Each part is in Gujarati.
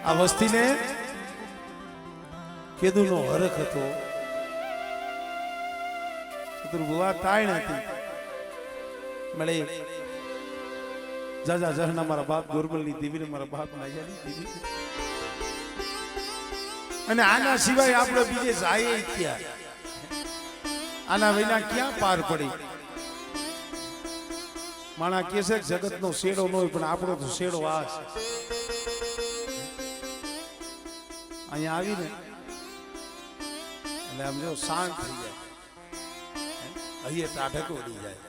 આ વસ્તીને કેદુનો હરખ હતો. ચતુર્ભુવા તાણ હતી. મળે જાજા જહના મારા બાપ ગોરબલની દેવીને મારા બાપ નાયાની દેવી. અને આના સિવાય આપણે બીજે જાય ક્યાં? આના વિના ક્યાં પાર પડી? માણા કે છે જગતનો શેડો ન હોય, પણ આપણો તો શેડો આ છે. અહીંયા આવીને એટલે આમ જો શાંત થઈ જાય, અહીંયા ટાઢક વળી જાય.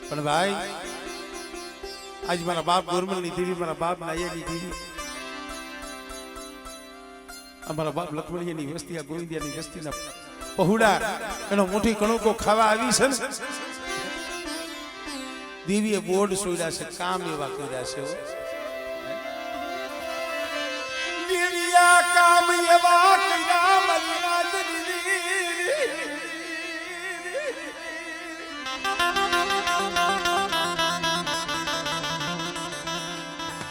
પણ ભાઈ આજ મારા બાપ ગોરમલની દેવી, મારા બાપ નાયાની દેવી, અમારા બાપ લખમણીયાની વસ્તી, આ ગોવિંદિયાની વસ્તીના પહોળા એનો મોટી કણુકો ખાવા આવી છે ને. દેવીએ બોર્ડ સોડ્યા છે, કામ એવા કર્યા છે. દેવીયા કામ એવા કર્યા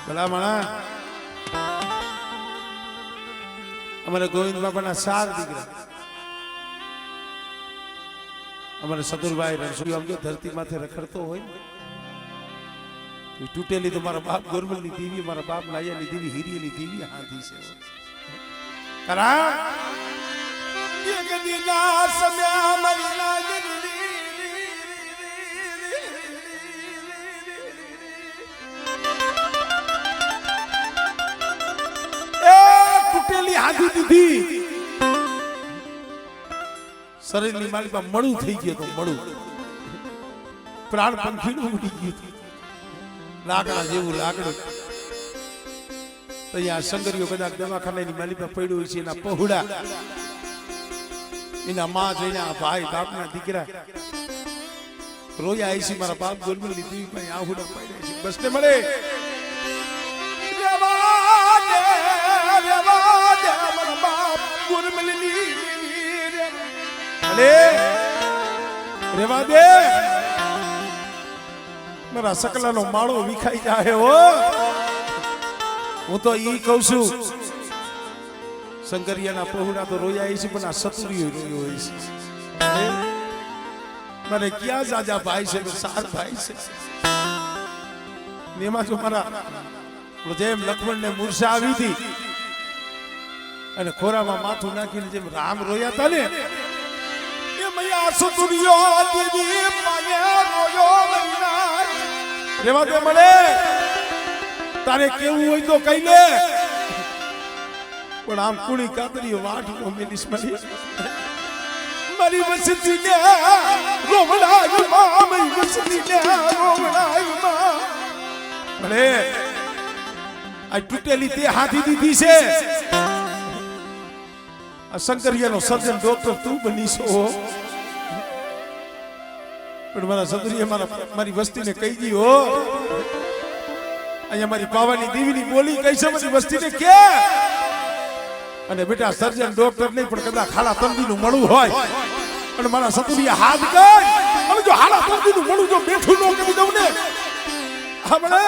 ભલામણા. અમારા ગોવિંદ બાપાના 4 દીકરા. અમારે સદુરભાઈ રણછોડી આમ જો ધરતી માથે રખડતો હોય તૂટેલી તો મારા બાપ ગોરમલની દેવી, મારા બાપ નાયાની દેવી, હીરીની દેવી હાથી છે. કરા એક દિના સમયા મરી નાજની એ તૂટેલી હાથી દીધી. શરીરની માલિકા મળું થઈ ગયું તો મળું પ્રાણ પંખીનું ઉડી ગયું. લાકડા જેવું લાકડું. અહીંયા સંગરીઓ કદાચ દવાખાનાની માલિકા પડ્યું હોય છે. એના પહોળા, એના માં જઈને ભાઈ બાપના દીકરા રોયા છે. મારા બાપ ગોરમલની દેવી પાસે આહુડા પડ્યા છે. બસ ને મળે મારા બાપ ગોરમલની રેવા દે. મારા સકલાનો માળો વિખાઈ જાય હો. હું તો ઈ કહું છું, શંકરિયાના પહોળા તો રોયા છે, પણ આ સતુરીઓ રોયો હોય છે. મને ક્યાં જાજા ભાઈ છે? 4 ભાઈ છે. એમાં જો મારા જેમ લક્ષ્મણ ને મૂર્છા આવી હતી અને ખોરામાં માથું નાખીને જેમ રામ રોયા હતા ને, રેવા દે મળે. તારે કેવું હોય તો કઈ લે, પણ આમ કુણી કાતરીઓ વાઢ મેલીશ મારી વસતી ને રોવડાયુમાં, મારી વસતી ને રોવડાયુમાં. મળે આ તૂટેલી તે હાથી દીધી છે. આ શંકરિયાનો સર્જન ડોક્ટર તું બનીશો. પણ મારા સદરીએ મારી વસ્તીને કહી દી હો, અહીંયા મારી પાવાની દેવીની બોલી કઈ છે મારી વસ્તીને કે. અને બેટા સર્જન ડોક્ટર નહીં, પણ કદાચ હાલા તંદીનું મળું હોય અને મારા સતુરીએ હાથ કર અને જો હાલા તંદીનું મળું જો બેઠું ન કરી દઉં ને હમણે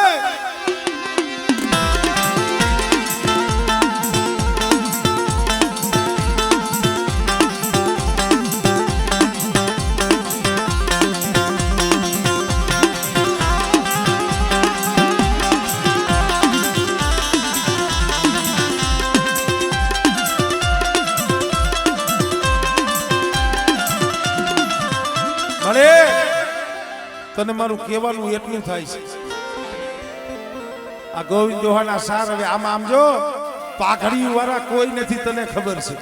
તને મારું કહેવાનું એટલું થાય છે. આ ગોવિંદ દોહાના સાર હવે આમાં આમ જો પાઘડી વાળા કોઈ નથી, તને ખબર છે.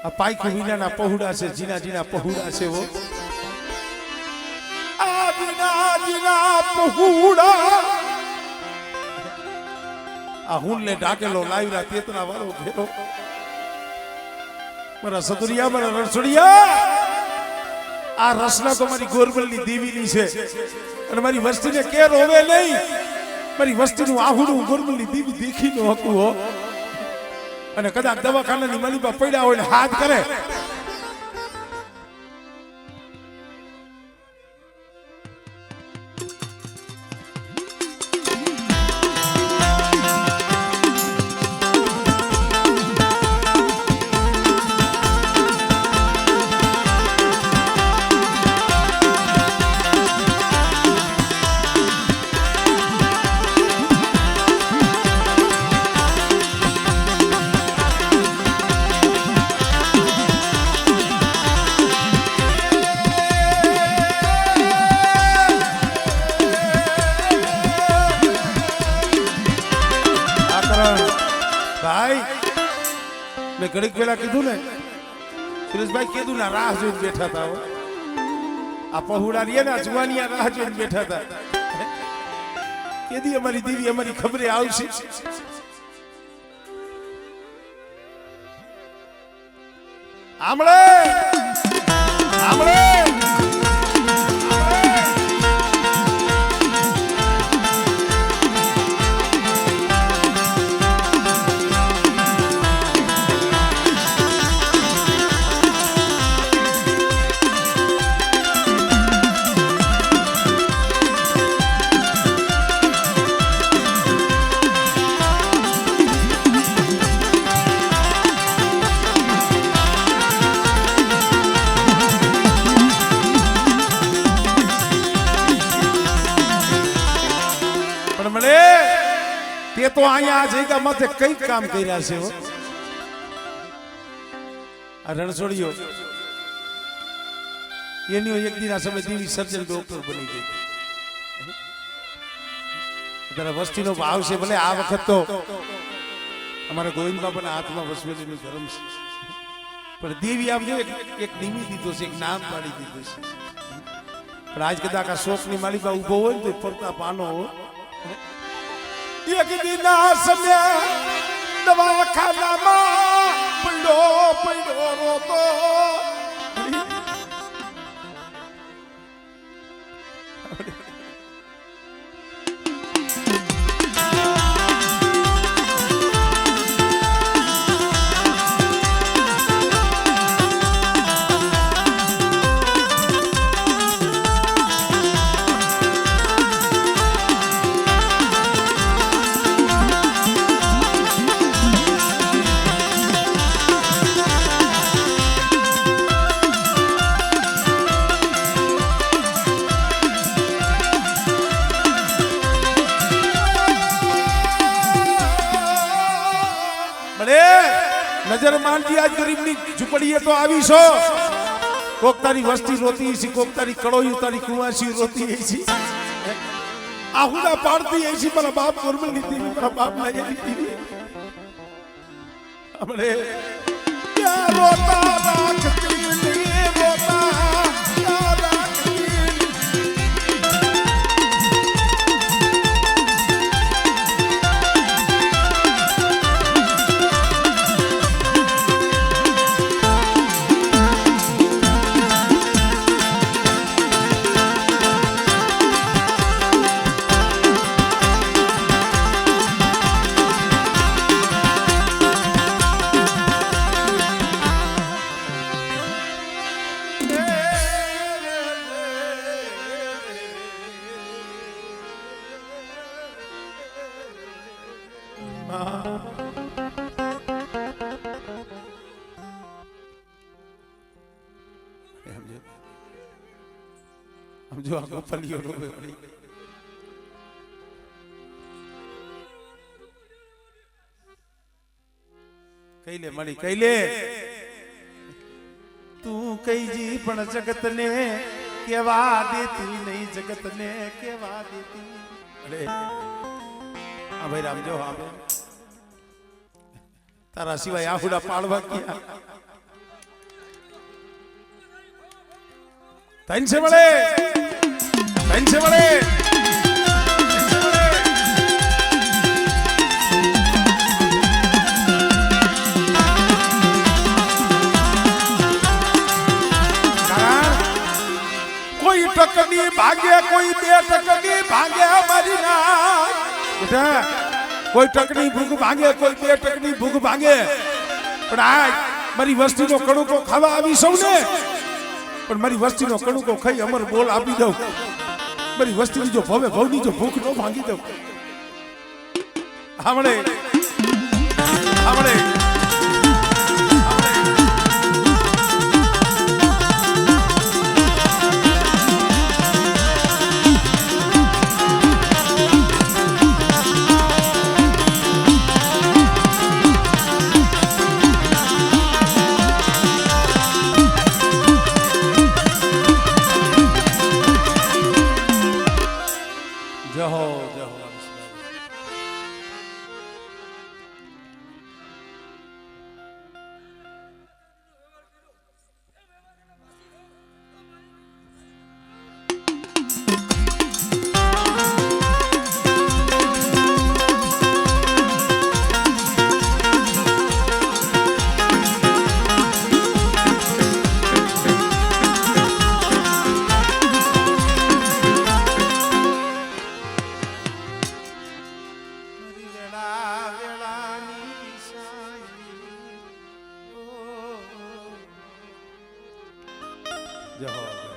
આ પાયખું વિનાના પહોળા છે, જીના જીના પહોળા છે. વો આ જીના જીના પહોળા આ હુંને ઢાકેલો લાવ્યા તેતરા વાળો ઘેરો. મારા સતુરિયા, મારા રણછોડિયા, આ રસના તો મારી ગોરમલની દેવીની છે. અને મારી વસ્તીને કે રોવે નહીં. મારી વસ્તીનું આહુડું ગોરમલની દેવી દેખી ન હતું હો. અને કદાચ દવાખાનાની માલિકા પડ્યા હોય ને હાથ કરે ભાઈ મેં ઘડીક પેલા કીધું ને સુરેશભાઈ કીધું ને રાહ જોઈને બેઠા હતા આ પહોળા રહ્યા ને જુવાનિયા રાહ જોઈને બેઠા હતા કેદી અમારી દેવી અમારી ખબરે આવશે આમળે આમળે તે તો અહીંયા આ જગ્યા માથે કઈ કામ કર્યા છે આ રણછોડીઓ એની એક દિન આ સમય દેવી સર્જન ડોક્ટર બની ગઈ ત્યારે વસ્તીનો ભાવ છે ભલે આ વખત તો અમારા ગોવિંદ બાપાના હાથમાં વસવેલીનું ધર્મ છે પણ દેવી આમ જો એક નિમી દીધો છે એક નામ પાડી દીધું છે પણ આજ કદાચ આ શોકની માલિકા ઉભો હોય ને તો ફરતા પાનો હોય એક દિના સમય દવાખાનામાં પડ્યો રોતો નજર માંડી આજ ગરીબની ઝૂંપડીએ તો આવી છો કોક તારી વસ્તી રોતી છે કોક તારી કડોયું તારી કુવાસી રોતી છે આહુડા પાડતી છે મારા બાપ ગોરમલ નીતિ મારા બાપ લાગે નીતિ આપણે ક્યાં રોતા રાખતી ને રોતા जो आगो फलियो रोवे पड़ी कैले मणि कैले तू कई जी पण जगत ने केवा देती नहीं जगत ने केवा देती अरे हाँ भाई राम जो हाँ तारा सिवाय आहुड़ा पाड़वा किया तैन से बड़े कोई टकनी भागे कोई बे टकनी भागे हमारी ना बेटा कोई टकनी भूख भागे कोई बे टकनी भूख भागे पण आज मारी वस्ती नो कणो को खावा आवी सौने पण मारी वस्ती नो कणो को खाई अमर बोल आपी दो मारी वस्ती जो भवे भवनी जो भूख नो भांगी दो हमणे જય હો.